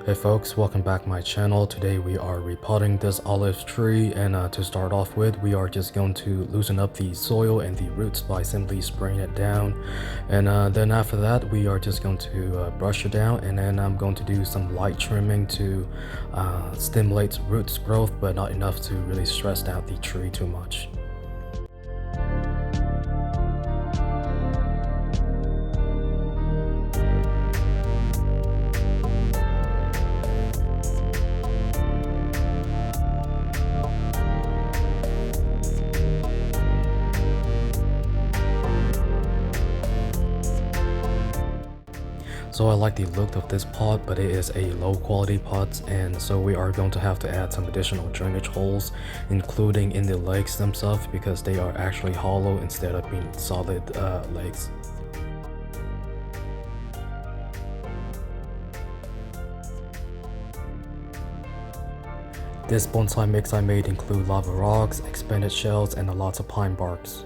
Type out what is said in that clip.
Hey folks, welcome back to my channel. Today we are repotting this olive tree, and to start off with, we are just going to loosen up the soil and the roots by simply spraying it down. And then after that, we are just going to brush it down, and then I'm going to do some light trimming to stimulate roots growth, but not enough to really stress out the tree too much. So I like the look of this pot, but it is a low quality pot, and so we are going to have to add some additional drainage holes, including in the legs themselves, because they are actually hollow instead of being solid legs. This bonsai mix I made include lava rocks, expanded shells, and lots of pine barks.